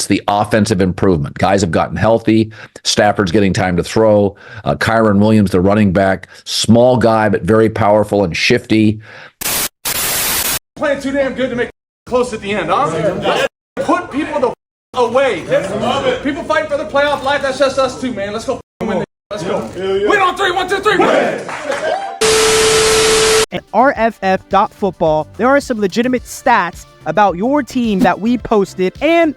It's the offensive improvement. Guys have gotten healthy. Stafford's getting time to throw. Kyron Williams, the running back, small guy, but very powerful and shifty. Playing too damn good to make close at the end, huh? Put people the away. People fighting for the playoff life. That's just us too, man. Let's go win this. Let's go. Win on three. 1, 2, 3. Win! At rff.football, there are some legitimate stats about your team that we posted. And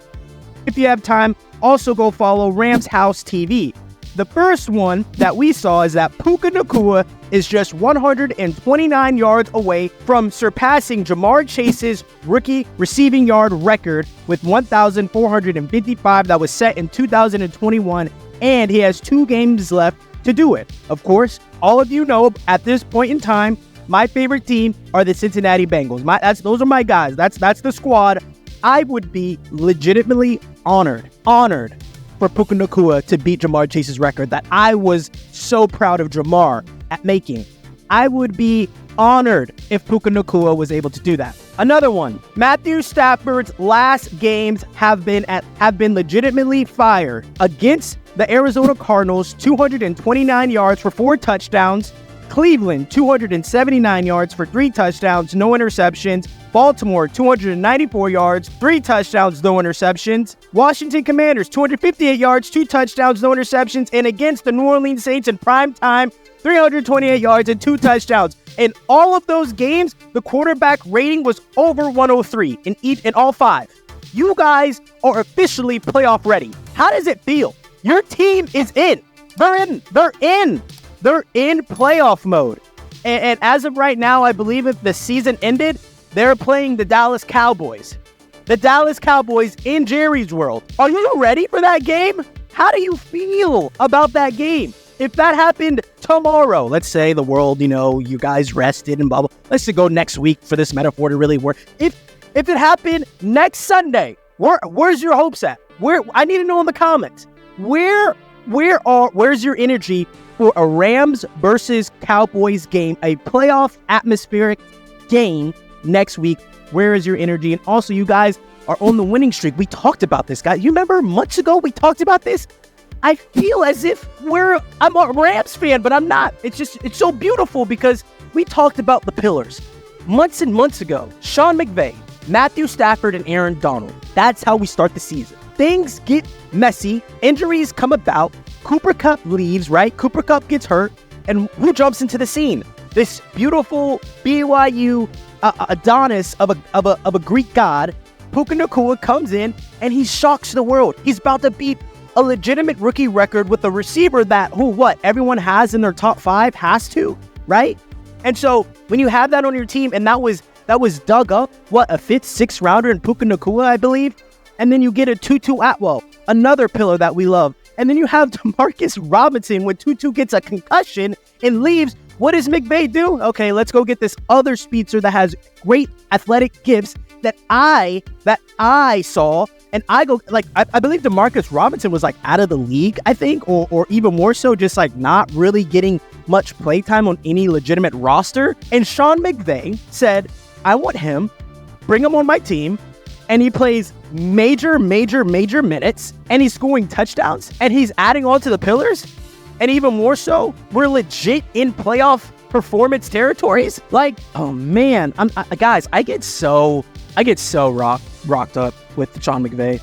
if you have time, also go follow Rams House TV. The first one that we saw is that Puka Nacua is just 129 yards away from surpassing Jamar Chase's rookie receiving yard record with 1,455 that was set in 2021, and he has 2 games left to do it. Of course, all of you know at this point in time, my favorite team are the Cincinnati Bengals. Those are my guys. That's the squad. I would be legitimately honored for Puka Nacua to beat Jamar Chase's record that I was so proud of Jamar at making. I would be honored if Puka Nacua was able to do that. Another one, Matthew Stafford's last games have been legitimately fire. Against the Arizona Cardinals, 229 yards for 4 touchdowns. Cleveland, 279 yards for 3 touchdowns, no interceptions. Baltimore, 294 yards, 3 touchdowns, no interceptions. Washington Commanders, 258 yards, 2 touchdowns, no interceptions. And against the New Orleans Saints in prime time, 328 yards and 2 touchdowns. In all of those games, the quarterback rating was over 103 in all 5. You guys are officially playoff ready. How does it feel? Your team is in. They're in playoff mode. And as of right now, I believe if the season ended, they're playing the Dallas Cowboys. The Dallas Cowboys in Jerry's World. Are you ready for that game? How do you feel about that game? If that happened tomorrow, let's say the world, you guys rested and blah, blah. Let's just go next week for this metaphor to really work. If it happened next Sunday, where's your hopes at? I need to know in the comments. Where's your energy for a Rams versus Cowboys game, a playoff atmospheric game next week? Where is your energy? And also, you guys are on the winning streak. We talked about this, guys. You remember months ago we talked about this? I feel as if I'm a Rams fan, but I'm not. It's so beautiful because we talked about the pillars months and months ago. Sean McVay, Matthew Stafford, and Aaron Donald. That's how we start the season. Things get messy. Injuries come about. Cooper Kupp leaves, right? Cooper Kupp gets hurt. And who jumps into the scene? This beautiful BYU Adonis of a Greek god. Puka Nacua comes in and he shocks the world. He's about to beat a legitimate rookie record with a receiver that everyone has in their top 5 has to, right? And so when you have that on your team, and that was dug up, a 5th, 6th rounder in Puka Nacua, I believe. And then you get a Tutu Atwell, another pillar that we love. And then you have Demarcus Robinson when Tutu gets a concussion and leaves. What does McVay do? Okay, let's go get this other speedster that has great athletic gifts that I saw. And I believe Demarcus Robinson was out of the league, I think, or even more so, just not really getting much playtime on any legitimate roster. And Sean McVay said, I want him, bring him on my team. And he plays major minutes, and he's scoring touchdowns, and he's adding on to the pillars. And even more so, we're legit in playoff performance territories. Oh man, guys, I get so rocked up with Sean McVay.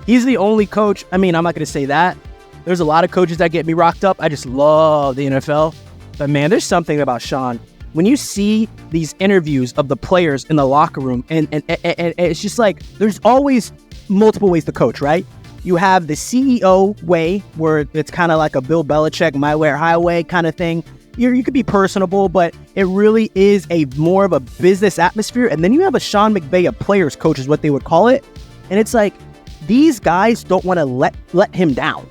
He's the only coach. I mean, I'm not going to say that. There's a lot of coaches that get me rocked up. I just love the NFL. But man, there's something about Sean. When you see these interviews of the players in the locker room, and it's just there's always multiple ways to coach, right? You have the CEO way, where it's kind of like a Bill Belichick, my way or highway kind of thing. You could be personable, but it really is more of a business atmosphere. And then you have a Sean McVay, a players coach is what they would call it. And it's these guys don't want to let him down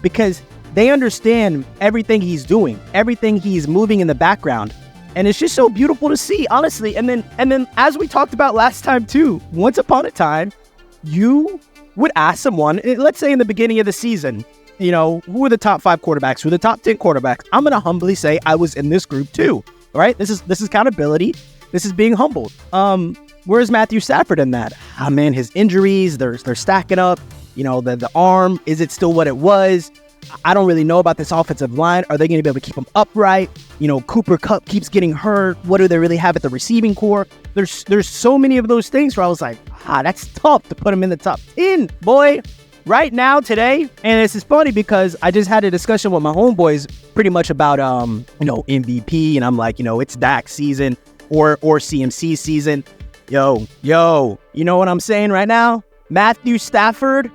because they understand everything he's doing, everything he's moving in the background. And it's just so beautiful to see, honestly. And then as we talked about last time too, once upon a time, you would ask someone, let's say in the beginning of the season, who are the top 5 quarterbacks, who are the top 10 quarterbacks? I'm going to humbly say I was in this group too, all right? This is accountability. This is being humbled. Where's Matthew Stafford in that? Man, his injuries, they're stacking up. The arm, is it still what it was? I don't really know about this offensive line. Are they going to be able to keep them upright? Cooper Kupp keeps getting hurt. What do they really have at the receiving core? There's so many of those things where I was like, that's tough to put them in the top 10, boy. Right now, today, and this is funny because I just had a discussion with my homeboys pretty much about, MVP, and I'm like, it's Dak season or CMC season. Yo, you know what I'm saying right now? Matthew Stafford,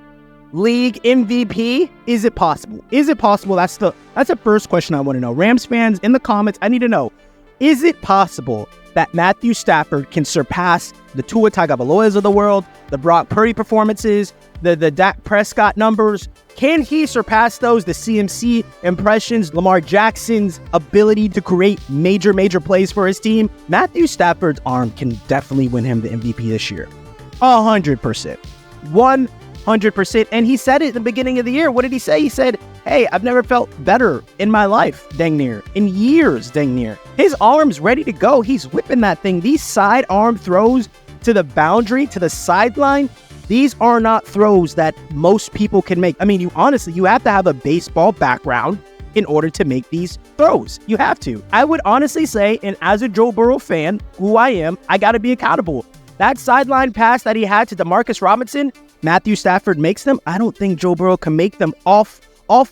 league MVP. Is it possible? Is it possible? That's the first question I want to know. Rams fans in the comments, I need to know, is it possible that Matthew Stafford can surpass the Tua Tagovailoas of the world, the Brock Purdy performances, the Dak Prescott numbers? Can he surpass those, the CMC impressions, Lamar Jackson's ability to create major plays for his team? Matthew Stafford's arm can definitely win him the MVP this year. 100%. 100%. And he said it at the beginning of the year. What did he say? He said, hey, I've never felt better in my life, dang near. In years, dang near. His arm's ready to go. He's whipping that thing. These side arm throws to the boundary, to the sideline, these are not throws that most people can make. I mean, you have to have a baseball background in order to make these throws. You have to. I would honestly say, and as a Joe Burrow fan, who I am, I got to be accountable. That sideline pass that he had to Demarcus Robinson, Matthew Stafford makes them. I don't think Joe Burrow can make them off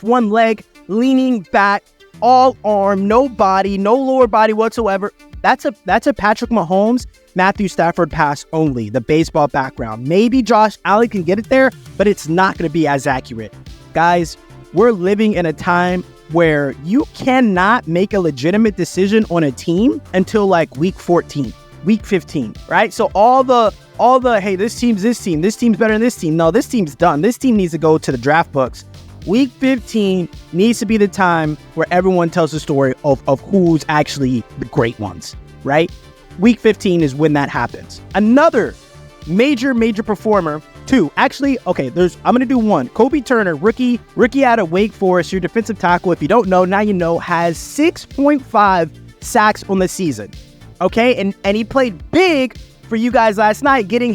one leg, leaning back, all arm, no body, no lower body whatsoever. That's a Patrick Mahomes, Matthew Stafford pass only, the baseball background. Maybe Josh Allen can get it there, but it's not going to be as accurate. Guys, we're living in a time where you cannot make a legitimate decision on a team until like week 14, week 15, right? So all the hey, this team's better than this team. No, this team's done. This team needs to go to the draft books. Week 15 needs to be the time where everyone tells the story of who's actually the great ones, right? Week 15 is when that happens. Another major performer, two. Actually, okay, I'm going to do one. Kobe Turner, rookie out of Wake Forest, your defensive tackle. If you don't know, now you know, has 6.5 sacks on the season. Okay, and he played big for you guys last night, getting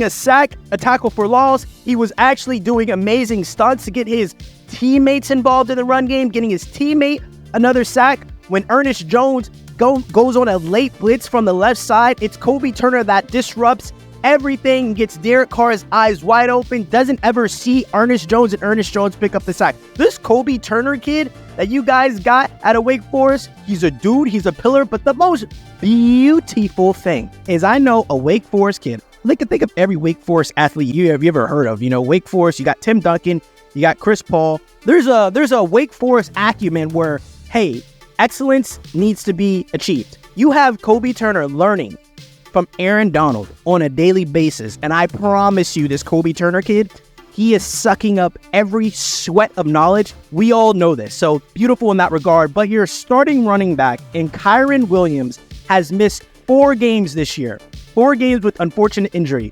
a sack, a tackle for loss. He was actually doing amazing stunts to get his teammates involved in the run game, getting his teammate another sack. When Ernest Jones goes on a late blitz from the left side, it's Kobe Turner that disrupts everything, gets Derek Carr's eyes wide open, doesn't ever see Ernest Jones, and Ernest Jones pick up the sack. This Kobe Turner kid that you guys got out of Wake Forest, he's a dude, he's a pillar, but the most beautiful thing is I know a Wake Forest kid. Think of every Wake Forest athlete you ever heard of. Wake Forest, you got Tim Duncan, you got Chris Paul. There's a Wake Forest acumen where, hey, excellence needs to be achieved. You have Kobe Turner learning from Aaron Donald on a daily basis, and I promise you, this Kobe Turner kid, he is sucking up every sweat of knowledge. We all know this, so beautiful in that regard. But your starting running back in Kyren Williams has missed 4 games this year, 4 games with unfortunate injury,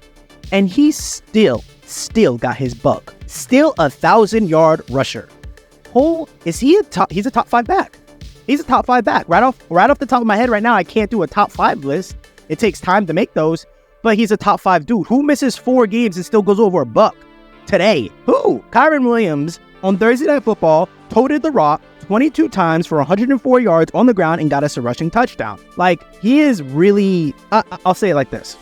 and he still got his buck. Still 1,000-yard rusher. He's a top 5 back. He's a top 5 back. Right off the top of my head right now, I can't do a top 5 list. It takes time to make those, but he's a top 5 dude. Who misses 4 games and still goes over a buck today? Who? Kyren Williams on Thursday Night Football toted the rock 22 times for 104 yards on the ground and got us a rushing touchdown. Like, he is really, I'll say it like this.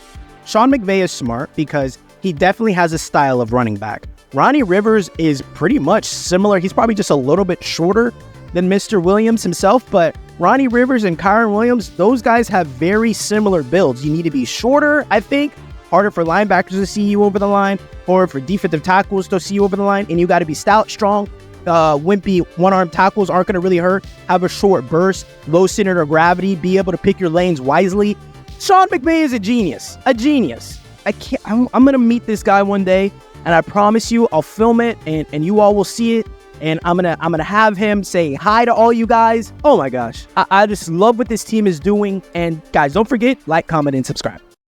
Sean McVay is smart because he definitely has a style of running back. Ronnie Rivers is pretty much similar. He's probably just a little bit shorter than Mr. Williams himself, but Ronnie Rivers and Kyren Williams, those guys have very similar builds. You need to be shorter, I think, harder for linebackers to see you over the line, or for defensive tackles to see you over the line, and you got to be stout, strong. Wimpy one-arm tackles aren't going to really hurt. Have a short burst, low center of gravity, be able to pick your lanes wisely. Sean McVay is a genius. I'm going to meet this guy one day, and I promise you, I'll film it, and you all will see it. And I'm gonna have him say hi to all you guys. Oh my gosh. I just love what this team is doing. And guys, don't forget, like, comment, and subscribe.